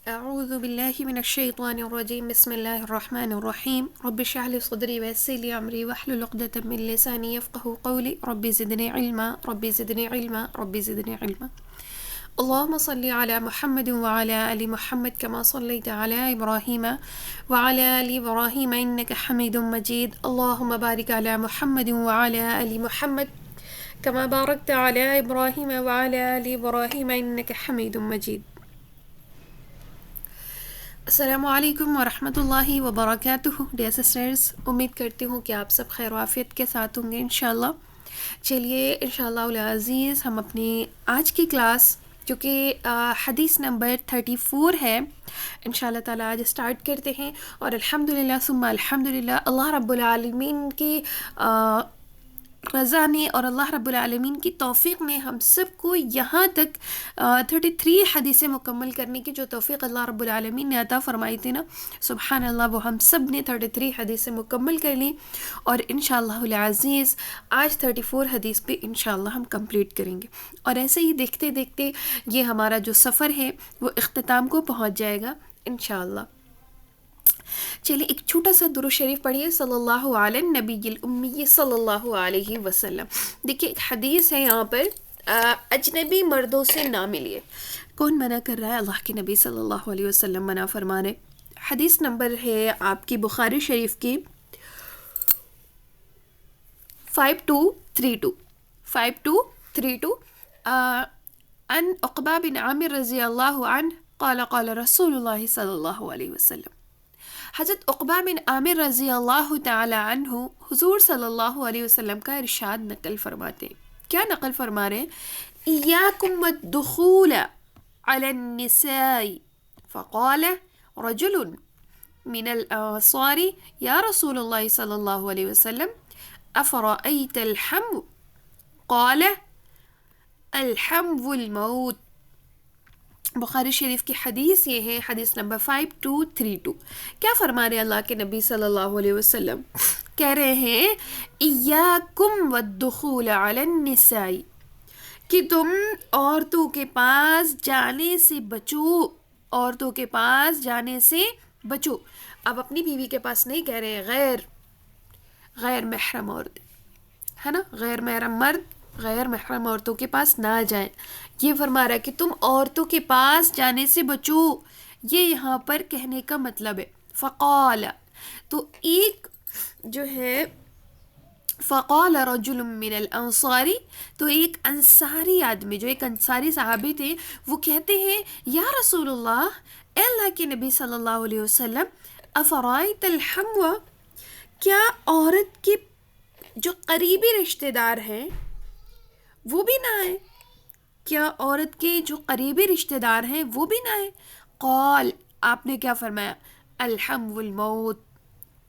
أعوذ بالله من الشيطان الرجيم بسم الله الرحمن الرحيم رب اشرح لي صدري ويسر لي أمري واحلل عقدة من لساني يفقه قولي ربي زدني علما ربي زدني علما ربي زدني علما اللهم صل على محمد وعلى آل محمد كما صليت على إبراهيم وعلى آل إبراهيم إنك حميد مجيد اللهم بارك على محمد وعلى آل محمد كما باركت على إبراهيم وعلى آل إبراهيم إنك حميد مجيد. السلام علیکم ورحمۃ اللہ وبرکاتہ. ڈیئر سسٹرز، امید کرتی ہوں کہ آپ سب خیر و عافیت کے ساتھ ہوں گے انشاءاللہ. چلیے انشاءاللہ العزیز ہم اپنی آج کی کلاس جو کہ حدیث نمبر 34 ہے انشاءاللہ تعالیٰ آج اسٹارٹ کرتے ہیں. اور الحمدللہ ثم الحمدللہ اللہ رب العالمین کی رضا نے اور اللہ رب العالمین کی توفیق نے ہم سب کو یہاں تک 33 حدیثیں مکمل کرنے کی جو توفیق اللہ رب العالمین نے عطا فرمائی تھی نا، سبحان اللہ، وہ ہم سب نے 33 حدیثیں مکمل کر لی. اور انشاءاللہ العزیز آج 34 حدیث پہ انشاءاللہ ہم کمپلیٹ کریں گے. اور ایسے ہی دیکھتے دیکھتے یہ ہمارا جو سفر ہے وہ اختتام کو پہنچ جائے گا انشاءاللہ. چلیے ایک چھوٹا سا درود شریف پڑھیے صلی اللہ علیہ نبی الامی صلی اللہ علیہ وسلم. دیکھیے ایک حدیث ہے یہاں پر، اجنبی مردوں سے نہ ملیے. کون منع کر رہا ہے؟ اللہ کے نبی صلی اللہ علیہ وسلم منع فرما رہے. حدیث نمبر ہے آپ کی بخاری شریف کی 5232 عن عقبہ بن عامر رضی اللہ عنہ قال قال رسول اللہ صلی اللہ علیہ وسلم. حضرت عقبہ بن عامر رضی اللہ تعالی عنہ حضور صلی اللہ علیہ وسلم کا ارشاد نقل فرماتے. کیا نقل فرما رہے ہیں؟ ایاکم والدخول علی النساء فقال رجل من الانصار یا رسول اللہ صلی اللہ علیہ وسلم افرأیت الحم قال الحم الموت. بخاری شریف کی حدیث یہ ہے، حدیث نمبر 5232. کیا فرما رہے اللہ کے نبی صلی اللہ علیہ وسلم؟ کہہ رہے ہیں ایاکم والدخول علی النساء، کہ تم عورتوں کے پاس جانے سے بچو، عورتوں کے پاس جانے سے بچو. اب اپنی بیوی کے پاس نہیں کہہ رہے، غیر محرم عورت ہے نا، غیر محرم مرد غیر محرم عورتوں کے پاس نہ جائیں. یہ فرما رہا ہے کہ تم عورتوں کے پاس جانے سے بچو. یہ یہاں پر کہنے کا مطلب ہے. فقال، تو ایک جو ہے فقال رجل من الانصاری، تو ایک انصاری آدمی، جو ایک انصاری صحابی تھے، وہ کہتے ہیں یا رسول اللہ، اے اللہ کے نبی صلی اللہ علیہ وسلم، افرائیت الحمو، کیا عورت کے جو قریبی رشتہ دار ہیں وہ بھی نہ آئے؟ کیا عورت کے جو قریبی رشتہ دار ہیں وہ بھی نہ آئے؟ قال، آپ نے کیا فرمایا؟ الحم والموت،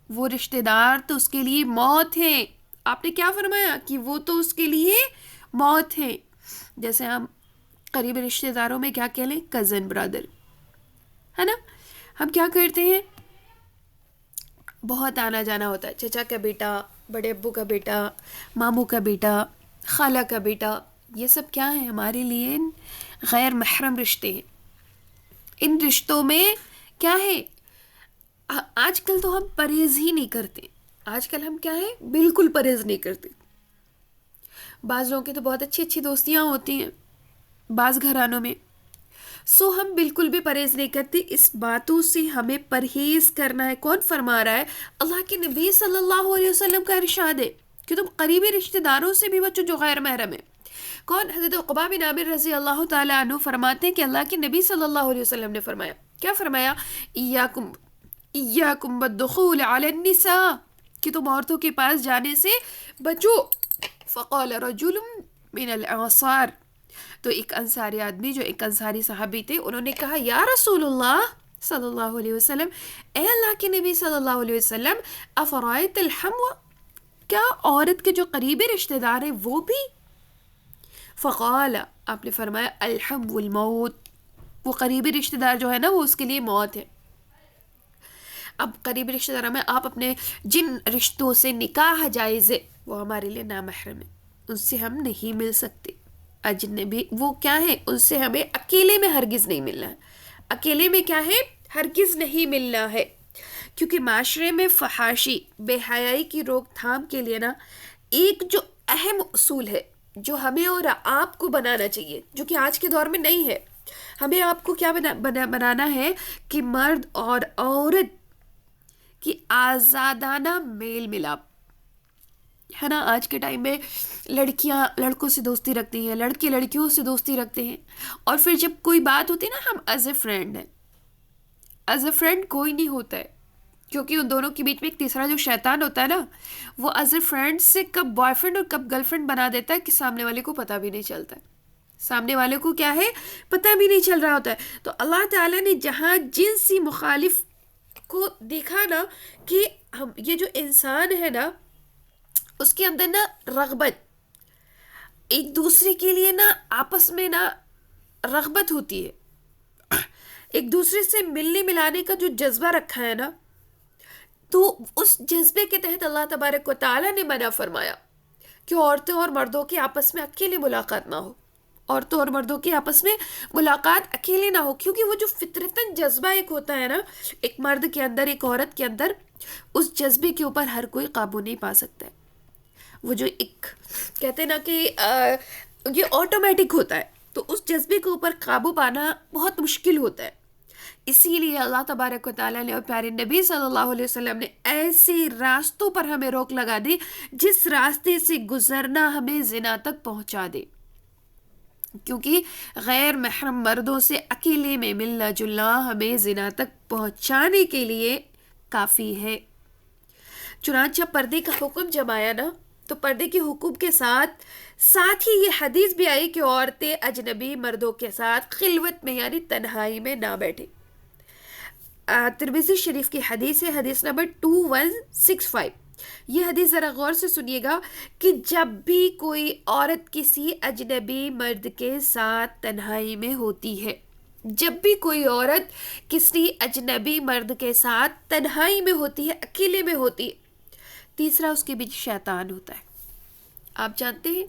وہ رشتہ دار تو اس کے لیے موت ہے. آپ نے کیا فرمایا؟ کہ وہ تو اس کے لیے موت ہے. جیسے ہم قریبی رشتہ داروں میں کیا کہہ لیں؟ کزن برادر ہے نا. ہم کیا کرتے ہیں؟ بہت آنا جانا ہوتا ہے، چچا کا بیٹا، بڑے ابو کا بیٹا، ماموں کا بیٹا، خالہ کا بیٹا. یہ سب کیا ہے؟ ہمارے لیے غیر محرم رشتے ہیں. ان رشتوں میں کیا ہے؟ آج کل تو ہم پرہیز ہی نہیں کرتے. آج کل ہم کیا ہے؟ بالکل پرہیز نہیں کرتے. بعض لوگوں کی تو بہت اچھی اچھی دوستیاں ہوتی ہیں بعض گھرانوں میں، سو ہم بالکل بھی پرہیز نہیں کرتے. اس باتوں سے ہمیں پرہیز کرنا ہے. کون فرما رہا ہے؟ اللہ کے نبی صلی اللہ علیہ وسلم کا ارشاد ہے کہ تم قریبی رشتہ داروں سے بھی بچو جو غیر محرم ہے. کون؟ حضرت عقبہ بن عامر رضی اللہ تعالیٰ عنہ فرماتے ہیں کہ اللہ کے نبی صلی اللہ علیہ وسلم نے فرمایا. کیا فرمایا؟ ایاکم والدخول علی النساء، کہ تم عورتوں کے پاس جانے سے بچو. فقال رجل من الانصار، تو ایک انصاری آدمی، جو ایک انصاری صحابی تھے، انہوں نے کہا یا رسول اللہ صلی اللہ علیہ وسلم، اے اللہ کے نبی صلی اللہ علیہ وسلم، افرائیت الحمو، کیا عورت کے جو قریبی رشتہ دار ہیں وہ بھی؟ فقال، آپ نے فرمایا الحم والموت، وہ قریبی رشتہ دار جو ہے نا وہ اس کے لیے موت ہے. اب قریبی رشتہ داروں میں آپ اپنے جن رشتوں سے نکاح جائز ہے وہ ہمارے لیے نامحرم ہے، ان سے ہم نہیں مل سکتے. اجنبی وہ کیا ہے؟ ان سے ہمیں اکیلے میں ہرگز نہیں ملنا ہے. اکیلے میں کیا ہے؟ ہرگز نہیں ملنا ہے، کیونکہ معاشرے میں فحاشی، بے حیائی کی روک تھام کے لیے نا ایک جو اہم اصول ہے جو ہمیں اور آپ کو بنانا چاہیے، جو کہ آج کے دور میں نہیں ہے. ہمیں آپ کو کیا بنانا ہے کہ مرد اور عورت کی آزادانہ میل ملاپ ہے نا. آج کے ٹائم میں لڑکیاں لڑکوں سے دوستی رکھتی ہیں، لڑکے لڑکیوں سے دوستی رکھتے ہیں، اور پھر جب کوئی بات ہوتی ہے نا، ہم ایز اے فرینڈ ہیں. ایز اے فرینڈ کوئی نہیں ہوتا ہے، کیونکہ ان دونوں کے بیچ میں ایک تیسرا جو شیطان ہوتا ہے نا، وہ ایز اے فرینڈ سے کب بوائے فرینڈ اور کب گرل فرینڈ بنا دیتا ہے کہ سامنے والے کو پتہ بھی نہیں چلتا ہے. سامنے والے کو کیا ہے؟ پتہ بھی نہیں چل رہا ہوتا ہے. تو اللہ تعالیٰ نے جہاں جنسی مخالف کو دیکھا نا کہ ہم یہ جو انسان ہے نا، اس کے اندر نا رغبت، ایک دوسرے کے لیے نا آپس میں نا رغبت ہوتی ہے، ایک دوسرے سے ملنے ملانے کا جو جذبہ رکھا ہے نا، تو اس جذبے کے تحت اللہ تبارک و تعالیٰ نے منع فرمایا کہ عورتوں اور مردوں کی آپس میں اکیلے ملاقات نہ ہو. عورتوں اور مردوں کی آپس میں ملاقات اکیلے نہ ہو، کیونکہ وہ جو فطرتاً جذبہ ایک ہوتا ہے نا، ایک مرد کے اندر، ایک عورت کے اندر، اس جذبے کے اوپر ہر کوئی قابو نہیں پا سکتا ہے. وہ جو ایک کہتے ہیں نا کہ یہ آٹومیٹک ہوتا ہے، تو اس جذبے کے اوپر قابو پانا بہت مشکل ہوتا ہے. اسی لیے اللہ تبارک و تعالیٰ نے اور پیارے نبی صلی اللہ علیہ وسلم نے ایسے راستوں پر ہمیں روک لگا دی جس راستے سے گزرنا ہمیں زنا تک پہنچا دے، کیونکہ غیر محرم مردوں سے اکیلے میں ملنا جلنا ہمیں زنا تک پہنچانے کے لیے کافی ہے. چنانچہ پردے کا حکم جب آیا نا، تو پردے کے حکم کے ساتھ ہی یہ حدیث بھی آئی کہ عورتیں اجنبی مردوں کے ساتھ خلوت میں یعنی تنہائی میں نہ بیٹھیں. ترمذی شریف کی حدیث ہے، حدیث نمبر 2165. یہ حدیث ذرا غور سے سنیے گا کہ جب بھی کوئی عورت کسی اجنبی مرد کے ساتھ تنہائی میں ہوتی ہے، جب بھی کوئی عورت کسی اجنبی مرد کے ساتھ تنہائی میں ہوتی ہے، اکیلے میں ہوتی ہے، تیسرا اس کے بیچ شیطان ہوتا ہے. آپ جانتے ہیں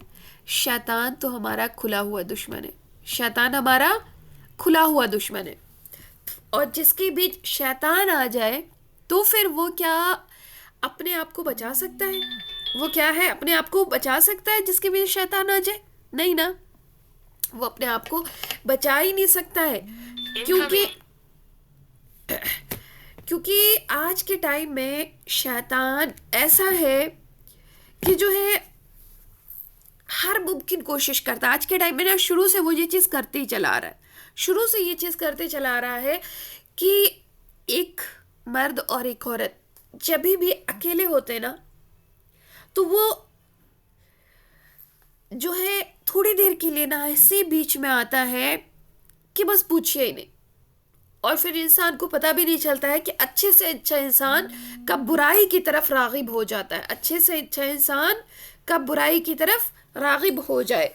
شیطان تو ہمارا کھلا ہوا دشمن ہے، شیطان ہمارا کھلا ہوا دشمن ہے، اور جس کے بیچ شیطان آ جائے تو پھر وہ کیا اپنے آپ کو بچا سکتا ہے؟ وہ کیا ہے اپنے آپ کو بچا سکتا ہے جس کے بیچ شیطان آ جائے؟ نہیں نا، وہ اپنے آپ کو بچا ہی نہیں سکتا ہے. کیونکہ آج کے ٹائم میں شیطان ایسا ہے کہ جو ہے ہر ممکن کوشش کرتا ہے. آج کے ٹائم میں نا شروع سے وہ یہ چیز کرتے ہی چلا رہا ہے، شروع سے یہ چیز کرتے چلا رہا ہے کہ ایک مرد اور ایک عورت جب بھی اکیلے ہوتے نا، تو وہ جو ہے تھوڑی دیر کے لیے نا ایسے بیچ میں آتا ہے کہ بس پوچھئے ہی نہیں، اور پھر انسان کو پتہ بھی نہیں چلتا ہے کہ اچھے سے اچھا انسان کب برائی کی طرف راغب ہو جاتا ہے، اچھے سے اچھا انسان کب برائی کی طرف راغب ہو جائے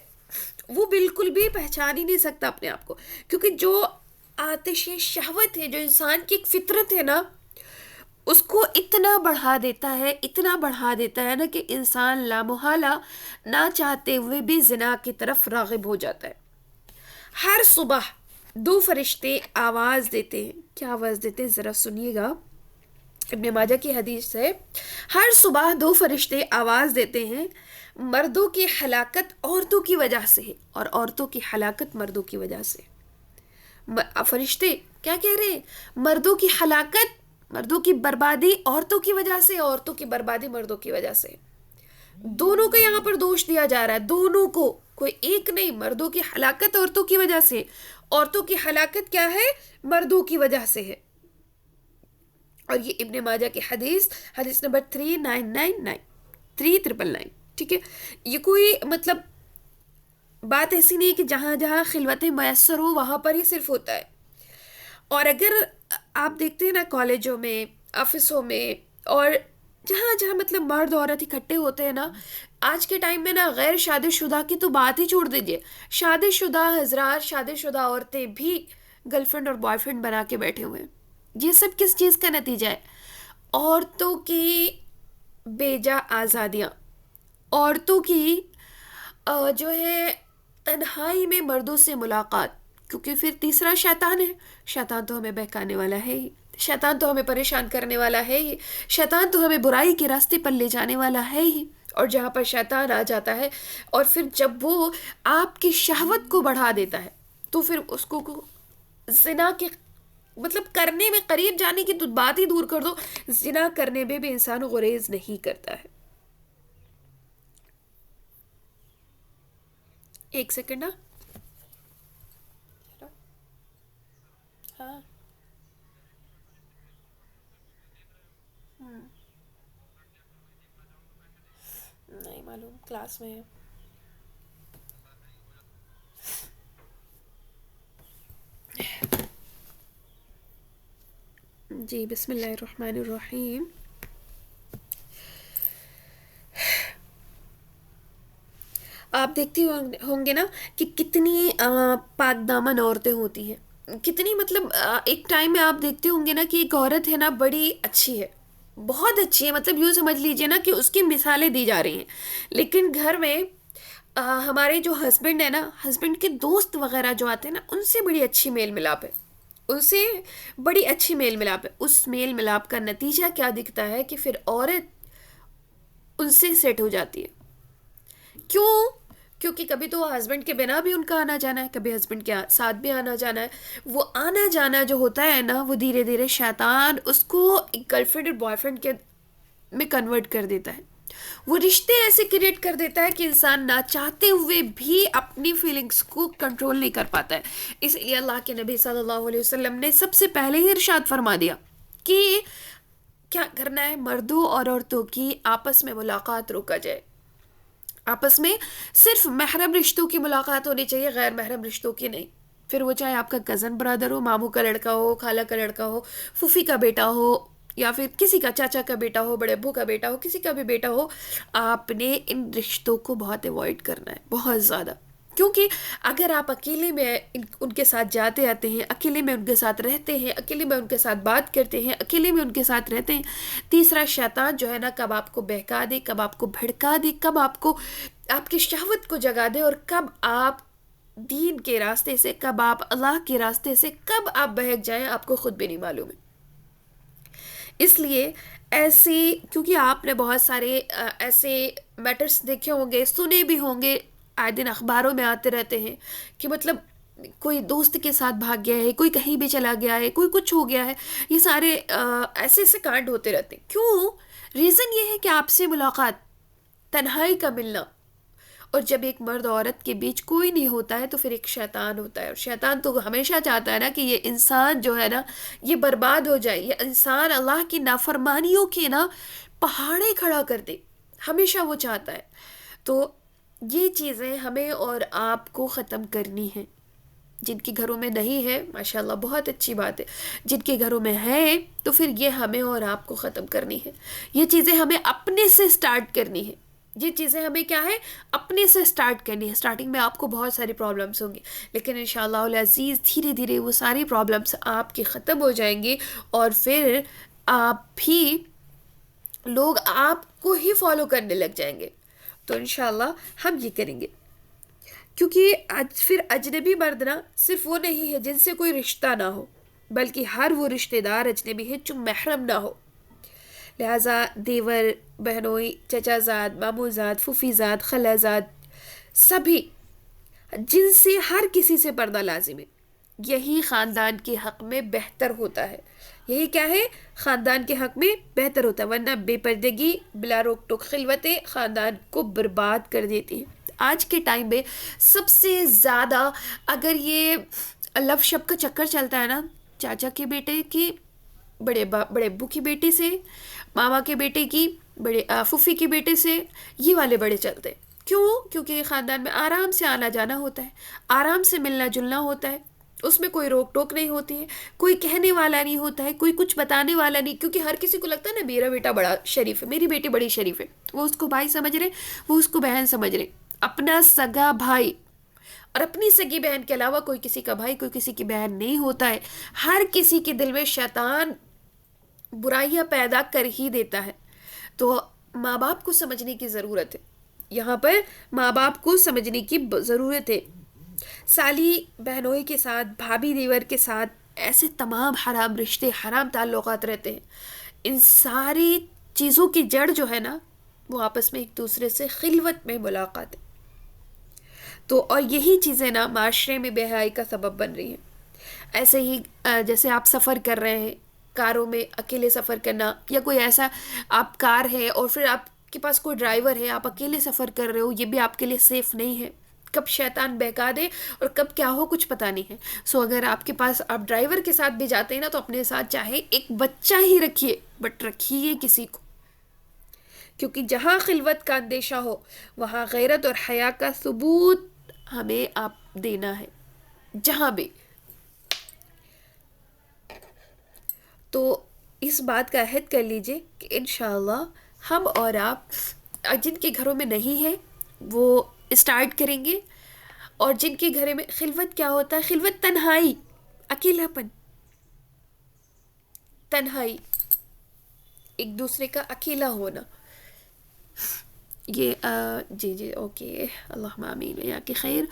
وہ بالکل بھی پہچان ہی نہیں سکتا اپنے آپ کو. کیونکہ جو آتش شہوت ہے، جو انسان کی ایک فطرت ہے نا، اس کو اتنا بڑھا دیتا ہے نا کہ انسان لامحالہ نہ چاہتے ہوئے بھی زنا کی طرف راغب ہو جاتا ہے. ہر صبح 2 فرشتے آواز دیتے ہیں. کیا آواز دیتے ہیں ذرا سنیے گا، ابن ماجہ کی حدیث ہے. ہر صبح 2 فرشتے آواز دیتے ہیں، مردوں کی ہلاکت عورتوں کی وجہ سے ہے اور عورتوں کی ہلاکت مردوں کی وجہ سے. فرشتے کیا کہہ رہے ہیں؟ مردوں کی ہلاکت، مردوں کی بربادی عورتوں کی وجہ سے، عورتوں کی بربادی مردوں کی وجہ سے. دونوں کو یہاں پر دوش دیا جا رہا ہے، دونوں کو، کوئی ایک نہیں. مردوں کی ہلاکت عورتوں کی وجہ سے، عورتوں کی ہلاکت کیا ہے؟ مردوں کی وجہ سے ہے. اور یہ ابن ماجہ کی حدیث نمبر 3999. ٹھیک ہے، یہ کوئی مطلب بات ایسی نہیں کہ جہاں جہاں خلوتیں میسر ہو وہاں پر ہی صرف ہوتا ہے. اور اگر آپ دیکھتے ہیں نا کالجوں میں، آفسوں میں، اور جہاں جہاں مطلب مرد عورت اکٹھے ہوتے ہیں نا، آج کے ٹائم میں نا غیر شادی شدہ کی تو بات ہی چھوڑ دیجیے، شادی شدہ حضرات، شادی شدہ عورتیں بھی گرل فرینڈ اور بوائے فرینڈ بنا کے بیٹھے ہوئے ہیں. یہ سب کس چیز کا نتیجہ ہے؟ عورتوں کی بیجا آزادیاں، عورتوں کی جو ہے تنہائی میں مردوں سے ملاقات، کیونکہ پھر تیسرا شیطان ہے. شیطان تو ہمیں بہکانے والا ہے ہی، شیطان تو ہمیں پریشان کرنے والا ہے ہی، شیطان تو ہمیں برائی کے راستے پر لے جانے والا ہے ہی. اور جہاں پر شیطان آ جاتا ہے اور پھر جب وہ آپ کی شہوت کو بڑھا دیتا ہے تو پھر اس کو زنا کے مطلب کرنے میں، قریب جانے کی تو بات ہی دور کر دو، زنا کرنے میں بھی انسان گریز نہیں کرتا ہے. ایک سیکنڈ. ہاں نہیں معلوم، کلاس میں ہے. جی بسم اللہ الرحمن الرحیم. آپ دیکھتی ہوں گے نا کہ کتنی پاک دامن عورتیں ہوتی ہیں، کتنی مطلب ایک ٹائم میں آپ دیکھتے ہوں گے نا کہ ایک عورت ہے نا بڑی اچھی ہے، بہت اچھی ہے، مطلب یوں سمجھ لیجئے نا کہ اس کی مثالیں دی جا رہی ہیں، لیکن گھر میں ہمارے جو ہسبینڈ ہے نا، ہسبینڈ کے دوست وغیرہ جو آتے ہیں نا، ان سے بڑی اچھی میل ملاپ ہے، ان سے بڑی اچھی میل ملاپ ہے. اس میل ملاپ کا نتیجہ کیا دکھتا ہے کہ پھر عورت ان سے سیٹ ہو جاتی ہے. کیوں؟ کیونکہ کبھی تو ہسبینڈ کے بنا بھی ان کا آنا جانا ہے، کبھی ہسبینڈ کے ساتھ بھی آنا جانا ہے. وہ آنا جانا جو ہوتا ہے نا، وہ دھیرے دھیرے شیطان اس کو ایک گرل فرینڈ اور بوائے فرینڈ کے میں کنورٹ کر دیتا ہے. وہ رشتے ایسے کریٹ کر دیتا ہے کہ انسان نہ چاہتے ہوئے بھی اپنی فیلنگز کو کنٹرول نہیں کر پاتا ہے. اس لیے اللہ کے نبی صلی اللہ علیہ وسلم نے سب سے پہلے ہی ارشاد فرما دیا کہ کیا کرنا ہے، مردوں اور عورتوں کی آپس میں ملاقات روکا جائے. آپس میں صرف محرم رشتوں کی ملاقات ہونی چاہیے، غیر محرم رشتوں کی نہیں. پھر وہ چاہے آپ کا کزن برادر ہو، ماموں کا لڑکا ہو، خالہ کا لڑکا ہو، پھوپھی کا بیٹا ہو، یا پھر کسی کا چاچا کا بیٹا ہو، بڑے ابو کا بیٹا ہو، کسی کا بھی بیٹا ہو. آپ نے ان رشتوں کو بہت ایوائڈ کرنا ہے، بہت زیادہ. کیونکہ اگر آپ اکیلے میں ان کے ساتھ جاتے آتے ہیں، اکیلے میں ان کے ساتھ رہتے ہیں، اکیلے میں ان کے ساتھ بات کرتے ہیں، اکیلے میں ان کے ساتھ رہتے ہیں، تیسرا شیطان جو ہے نا کب آپ کو بہکا دے، کب آپ کو بھڑکا دے، کب آپ کو آپ کی شہوت کو جگا دے، اور کب آپ دین کے راستے سے، کب آپ اللہ کے راستے سے، کب آپ بہک جائیں، آپ کو خود بھی نہیں معلوم ہے. اس لیے ایسی، کیونکہ آپ نے بہت سارے ایسے میٹرز دیکھے ہوں گے، سنے بھی ہوں گے، آئے دن اخباروں میں آتے رہتے ہیں کہ مطلب کوئی دوست کے ساتھ بھاگ گیا ہے، کوئی کہیں بھی چلا گیا ہے، کوئی کچھ ہو گیا ہے. یہ سارے ایسے ایسے کانڈ ہوتے رہتے ہیں. کیوں؟ ریزن یہ ہے کہ آپ سے ملاقات، تنہائی کا ملنا. اور جب ایک مرد عورت کے بیچ کوئی نہیں ہوتا ہے تو پھر ایک شیطان ہوتا ہے، اور شیطان تو ہمیشہ چاہتا ہے نا کہ یہ انسان جو ہے نا یہ برباد ہو جائے، یہ انسان اللہ کی نافرمانیوں کے نا پہاڑے کھڑا کر دے، ہمیشہ وہ چاہتا ہے. تو یہ چیزیں ہمیں اور آپ کو ختم کرنی ہیں. جن کے گھروں میں نہیں ہے ماشاءاللہ بہت اچھی بات ہے، جن کے گھروں میں ہے تو پھر یہ ہمیں اور آپ کو ختم کرنی ہے. یہ چیزیں ہمیں اپنے سے سٹارٹ کرنی ہے. یہ چیزیں ہمیں کیا ہے، اپنے سے سٹارٹ کرنی ہے. سٹارٹنگ میں آپ کو بہت ساری پرابلمس ہوں گی، لیکن انشاءاللہ العزیز دھیرے دھیرے وہ ساری پرابلمس آپ کی ختم ہو جائیں گی، اور پھر آپ بھی لوگ آپ کو ہی فالو کرنے لگ جائیں گے. تو انشاءاللہ ہم یہ کریں گے. کیونکہ پھر اجنبی مرد نا صرف وہ نہیں ہے جن سے کوئی رشتہ نہ ہو، بلکہ ہر وہ رشتہ دار اجنبی ہے جو محرم نہ ہو. لہٰذا دیور، بہنوئی، چچا زاد، ماموں زاد، پھوپھی زاد، خالہ زاد، سبھی جن سے ہر کسی سے پردہ لازم ہے. یہی خاندان کے حق میں بہتر ہوتا ہے. یہی کیا ہے، خاندان کے حق میں بہتر ہوتا ہے. ورنہ بے پردگی، بلا روک ٹوک خلوتیں خاندان کو برباد کر دیتی ہیں. آج کے ٹائم میں سب سے زیادہ اگر یہ لو شب کا چکر چلتا ہے نا، چاچا کے بیٹے کی بڑے ابو کی بیٹی سے، ماما کے بیٹے کی بڑے پھوپھی کے بیٹے سے، یہ والے بڑے چلتے ہیں. کیوں؟ کیونکہ خاندان میں آرام سے آنا جانا ہوتا ہے، آرام سے ملنا جلنا ہوتا ہے، اس میں کوئی روک ٹوک نہیں ہوتی ہے، کوئی کہنے والا نہیں ہوتا ہے، کوئی کچھ بتانے والا نہیں. کیونکہ ہر کسی کو لگتا ہے نا میرا بیٹا بڑا شریف ہے، میری بیٹی بڑی شریف ہے، وہ اس کو بھائی سمجھ رہے، وہ اس کو بہن سمجھ رہے. اپنا سگا بھائی اور اپنی سگی بہن کے علاوہ کوئی کسی کا بھائی، کوئی کسی کی بہن نہیں ہوتا ہے. ہر کسی کے دل میں شیطان برائیاں پیدا کر ہی دیتا ہے. تو ماں باپ کو سمجھنے کی ضرورت ہے. یہاں پر ماں باپ کو سمجھنے کی ضرورت ہے سالی بہنوئی کے ساتھ، بھابھی دیور کے ساتھ ایسے تمام حرام رشتے، حرام تعلقات رہتے ہیں. ان ساری چیزوں کی جڑ جو ہے نا وہ آپس میں ایک دوسرے سے خلوت میں ملاقات ہے. تو اور یہی چیزیں نا معاشرے میں بے حیائی کا سبب بن رہی ہیں. ایسے ہی جیسے آپ سفر کر رہے ہیں، کاروں میں اکیلے سفر کرنا، یا کوئی ایسا آپ کار ہے اور پھر آپ کے پاس کوئی ڈرائیور ہے، آپ اکیلے سفر کر رہے ہو، یہ بھی آپ کے لیے سیف نہیں ہے. کب شیطان بہکا دے اور کب کیا ہو کچھ پتہ نہیں ہے. سو اگر آپ کے پاس آپ ڈرائیور کے ساتھ بھی جاتے ہیں نا تو اپنے ساتھ چاہے ایک بچہ ہی رکھیے، بٹ رکھیے کسی کو، کیونکہ جہاں خلوت کا اندیشہ ہو وہاں غیرت اور حیا کا ثبوت ہمیں آپ دینا ہے جہاں بھی. تو اس بات کا عہد کر لیجئے کہ انشاءاللہ ہم اور آپ جن کے گھروں میں نہیں ہے وہ اسٹارٹ کریں گے. اور جن کے گھر میں خلوت کیا ہوتا ہے؟ خلوت تنہائی، اکیلا پن، تنہائی، ایک دوسرے کا اکیلا ہونا. یہ جی اوکے، اللہم آمین یا کہ خیر.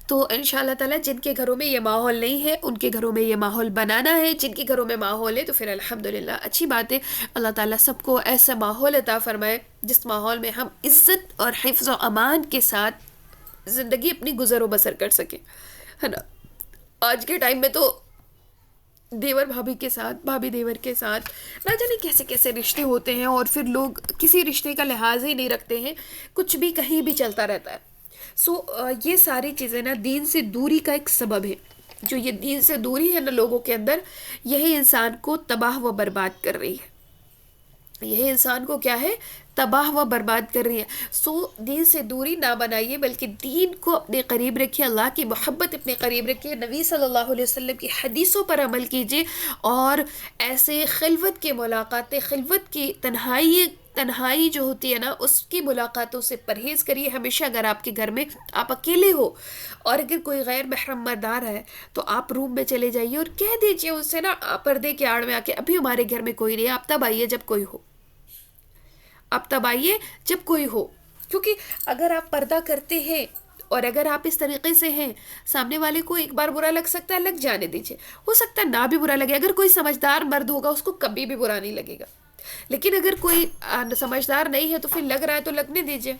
تو انشاءاللہ تعالیٰ جن کے گھروں میں یہ ماحول نہیں ہے ان کے گھروں میں یہ ماحول بنانا ہے. جن کے گھروں میں ماحول ہے تو پھر الحمدللہ اچھی بات ہے. اللہ تعالیٰ سب کو ایسا ماحول عطا فرمائے جس ماحول میں ہم عزت اور حفظ و امان کے ساتھ زندگی اپنی گزر و بسر کر سکیں، ہے نا. آج کے ٹائم میں تو دیور بھابھی کے ساتھ، بھابھی دیور کے ساتھ نہ جانے کیسے کیسے رشتے ہوتے ہیں، اور پھر لوگ کسی رشتے کا لحاظ ہی نہیں رکھتے ہیں، کچھ بھی کہیں بھی چلتا رہتا ہے. سو یہ ساری چیزیں نا دین سے دوری کا ایک سبب ہے. جو یہ دین سے دوری ہے نا لوگوں کے اندر، یہی انسان کو تباہ و برباد کر رہی ہے. یہی انسان کو کیا ہے؟ تباہ و برباد کر رہی ہے. سو دین سے دوری نہ بنائیے بلکہ دین کو اپنے قریب رکھیے، اللہ کی محبت اپنے قریب رکھیے، نبی صلی اللہ علیہ وسلم کی حدیثوں پر عمل کیجیے، اور ایسے خلوت کی ملاقاتیں، خلوت کی تنہائی جو ہوتی ہے نا اس کی ملاقاتوں سے پرہیز کریے ہمیشہ. اگر آپ کے گھر میں آپ اکیلے ہو اور اگر کوئی غیر محرم مرد آ رہا ہے تو آپ روم میں چلے جائیے اور کہہ دیجیے اس سے نا پردے کے آڑ میں آ کے ابھی ہمارے گھر میں کوئی نہیں، آپ تب آئیے جب کوئی ہو، آپ تب آئیے جب کوئی ہو. کیونکہ اگر آپ پردہ کرتے ہیں اور اگر آپ اس طریقے سے ہیں، سامنے والے کو ایک بار برا لگ سکتا ہے، لگ جانے دیجیے، ہو سکتا ہے نہ بھی برا لگے. اگر کوئی سمجھدار مرد ہوگا اس کو کبھی بھی برا نہیں لگے گا، لیکن اگر کوئی سمجھدار نہیں ہے تو پھر لگ رہا ہے تو لگنے دیجیے.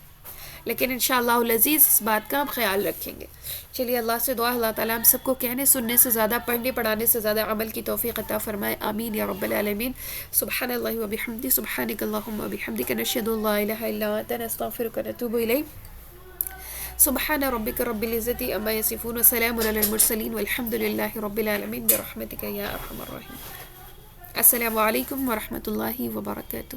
لیکن انشاءاللہ العزیز اس بات کا ہم خیال رکھیں گے. چلیے اللہ سے دعا اللہ تعالیٰ ہم سب کو کہنے سننے سے زیادہ، پڑھنے پڑھانے سے زیادہ عمل کی توفیق عطا فرمائے. آمین یا رب العالمین. سبحان اللہ و بحمدہ، سبحانک اللہم و بحمدک، نشہد ان لا الہ الا انت، نستغفرک و نتوب الیک. سبحان ربک رب العزت عما یصفون وسلام علی المرسلین والحمد للہ رب العالمین برحمتک یا ارحم الراحمین. السلام علیکم ورحمۃ اللہ وبرکاتہ.